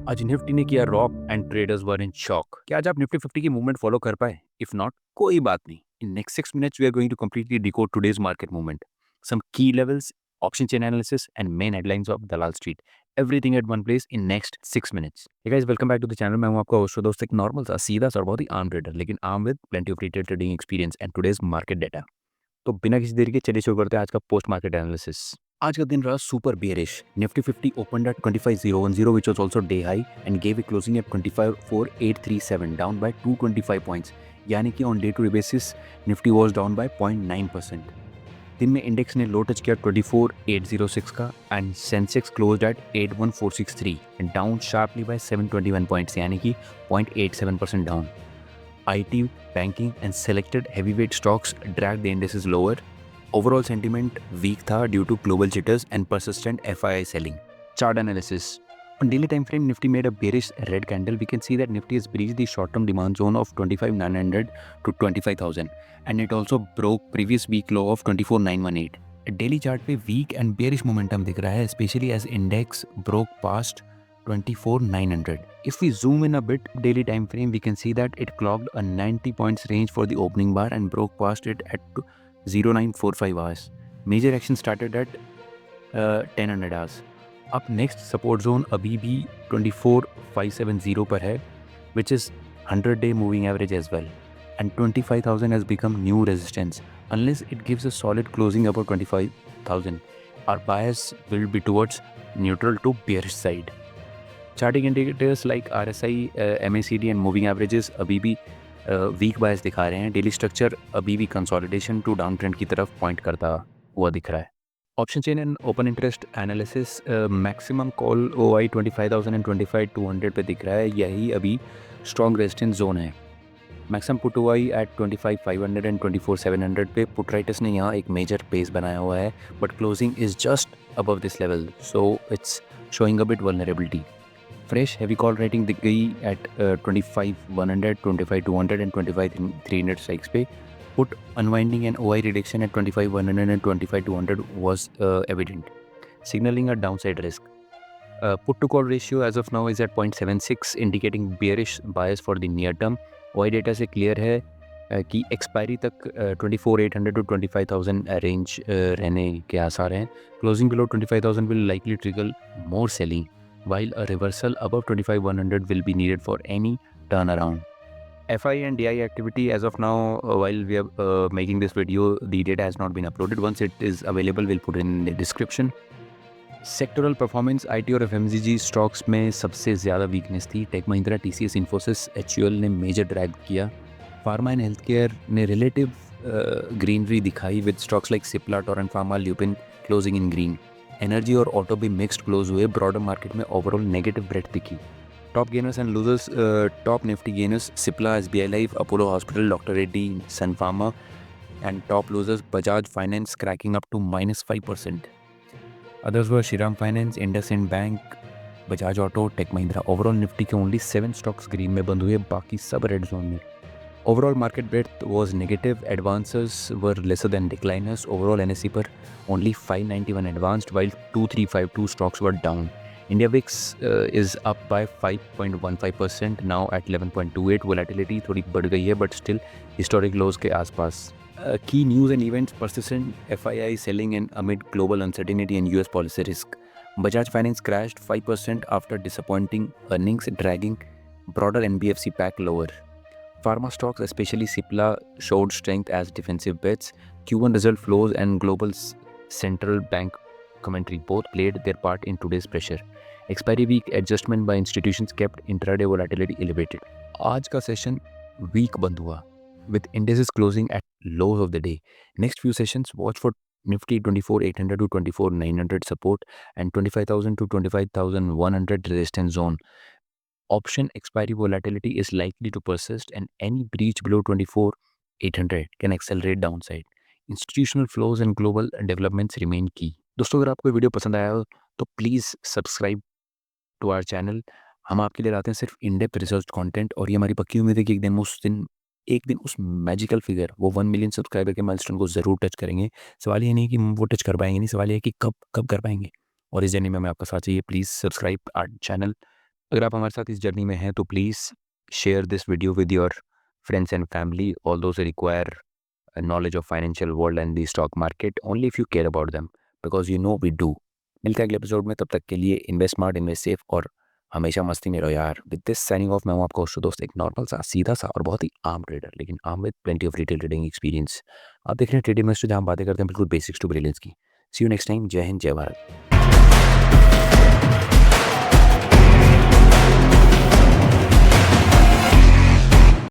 आज निफ्टी ने किया rock and traders were in shock. क्या आज आप निफ्टी 50 की मूवमेंट फॉलो कर पाए? इफ नॉट, कोई बात नहीं। In next 6 minutes we are going to completely decode today's market movement, some key levels, option chain analysis and main headlines of Dalal Street. Everything at one place in next 6 minutes. Hey guys, welcome back to the channel. मैं हूं आपका host दोस्त, एक normal सा सीधा सा और बहुत ही आम ट्रेडर, लेकिन आम with plenty of retail trading experience and today's market data. तो बिना किसी देरी के चलिए शुरू करते हैं आज का पोस्ट मार्केट एनालिसिस। आज का दिन रहा super bearish. Nifty 50 opened at 25010, which was also day high and gave a closing at 254,837, down by 225 points. यानी कि on day to day basis Nifty was down by 0.9%। दिन में इंडेक्स ने लो टच किया 24806 का and Sensex closed at 81463 and down sharply by 721 points, यानी कि 0.87% down. IT, banking and selected heavyweight stocks dragged the indices lower. Overall sentiment weak था due to global jitters and persistent FII selling. Chart analysis. On daily time frame, Nifty made a bearish red candle. We can see that Nifty has breached the short-term demand zone of 25,900 to 25,000, and it also broke previous week low of 24,918. Daily chart पे weak and bearish momentum दिख रहा है, especially as index broke past 24,900. If we zoom in a bit, daily time frame, we can see that it clocked a 90 points range for the opening bar and broke past it at 0945 hours. Major action started at 1000 hours. अब next support zone अभी भी 24,570 पर है, which is 100-day moving average as well. And 25,000 has become new resistance. Unless it gives a solid closing above 25,000, our bias will be towards neutral to bearish side. Charting indicators like RSI, MACD and moving averages अभी भी week बायस दिखा रहे हैं. Daily structure अभी भी consolidation to down trend की तरफ point करता हुआ दिख रहा है. Option chain and open interest analysis, maximum call OI 25,000 and 25,200 पे दिख रहा है. यही अभी स्ट्रॉन्ग रेजिस्टेंस जोन है. Maximum put OI at 25,500 and 24,700 पे पुट राइटर्स ने यहाँ एक मेजर पेस बनाया हुआ है, but closing is just above this level, so it's showing a bit vulnerability. Fresh heavy call writing दिख गई एट 25,100, 25,200 एंड 25,300 स्ट्राइक्स पे. Put unwinding and OI reduction at 25,100 and 25,200 was evident, signaling a downside risk. Put to call ratio as of now is at 0.76, indicating bearish bias for the near term. OI data से clear है कि expiry तक 24,800 to 25,000 range रहने के आसार हैं. Closing below 25,000 will likely trigger more selling, while a reversal above 25,100 will be needed for any turnaround. FI and DI activity as of now, while we are making this video, the data has not been uploaded. Once it is available, we'll put it in the description. Sectoral performance IT और FMCG stocks में सबसे ज़्यादा weakness थी. Tech Mahindra, TCS, Infosys, HUL ने major drag किया. Pharma and health care ने relative greenery दिखाई with stocks like Cipla, Torrent Pharma, Lupin closing in green. Energy और ऑटो भी मिक्स्ड क्लोज हुए. ब्रॉडर मार्केट में ओवरऑल नेगेटिव ब्रेड दिखी. Top gainers and losers, top Nifty gainers Cipla, SBI Life, Apollo hospital, doctor Reddy, sun Pharma. And top losers Bajaj Finance cracking up to -5%. Others were Shriram Finance, IndusInd Bank, Bajaj Auto, Tech Mahindra. Overall Nifty के only 7 stocks green में बंद हुए, बाकी सब red zone में. Overall market breadth was negative. Advancers were lesser than decliners. Overall NSE पर only 591 advanced, while 2352 stocks were down. India VIX is up by 5.15%, now at 11.28. Volatility थोड़ी बढ़ गई है, but still historic lows के आसपास. Key news and events: persistent FII selling and amid global uncertainty and US policy risk. Bajaj Finance crashed 5% after disappointing earnings, dragging broader NBFC pack lower. Pharma stocks, especially Cipla, showed strength as defensive bets. Q1 result flows and global central bank commentary both played their part in today's pressure. Expiry week adjustment by institutions kept intraday volatility elevated. आज का session week बंद हुआ, with indices closing at lows of the day. Next few sessions, watch for Nifty 24,800 to 24,900 support and 25,000 to 25,100 resistance zone. Option expiry volatility is likely to persist, and any breach below 24,800 can accelerate downside. Institutional flows and global developments remain key. दोस्तों, अगर आपको video पसंद आया हो तो please subscribe to our channel. हम आपके लिए लाते हैं सिर्फ इन डेप्थ रिसर्च कंटेंट, और ये हमारी पक्की उम्मीद है कि एक दिन उस मैजिकल फिगर, वो 1 मिलियन सब्सक्राइबर के माइलस्टोन को ज़रूर टच करेंगे. सवाल ये नहीं कि वो टच कर पाएंगे, नहीं, सवाल ये है कि कब कब कर पाएंगे. और इस जर्नी में हमें आपका साथ चाहिए. Please subscribe our channel. अगर आप हमारे साथ इस जर्नी में हैं तो please share this video with your friends and family, all those require knowledge of financial world and the stock market only if you care about them, because you know we do. मिलते हैं अगले episode में, तब तक के लिए invest smart, invest safe और हमेशा मस्ती में रहो यार। विद दिस साइनिंग ऑफ, मैं हूं आपका होस्ट दोस्त, एक नॉर्मल सा सीधा सा और बहुत ही आम ट्रेडर, लेकिन आम with plenty of retail trading experience. आप देख रहे हैं ट्रेडिंग में जहाँ हम बातें करते हैं बिल्कुल बेसिक्स टू ब्रिलियंस की। सी यू नेक्स्ट टाइम। जय हिंद, जय भारत।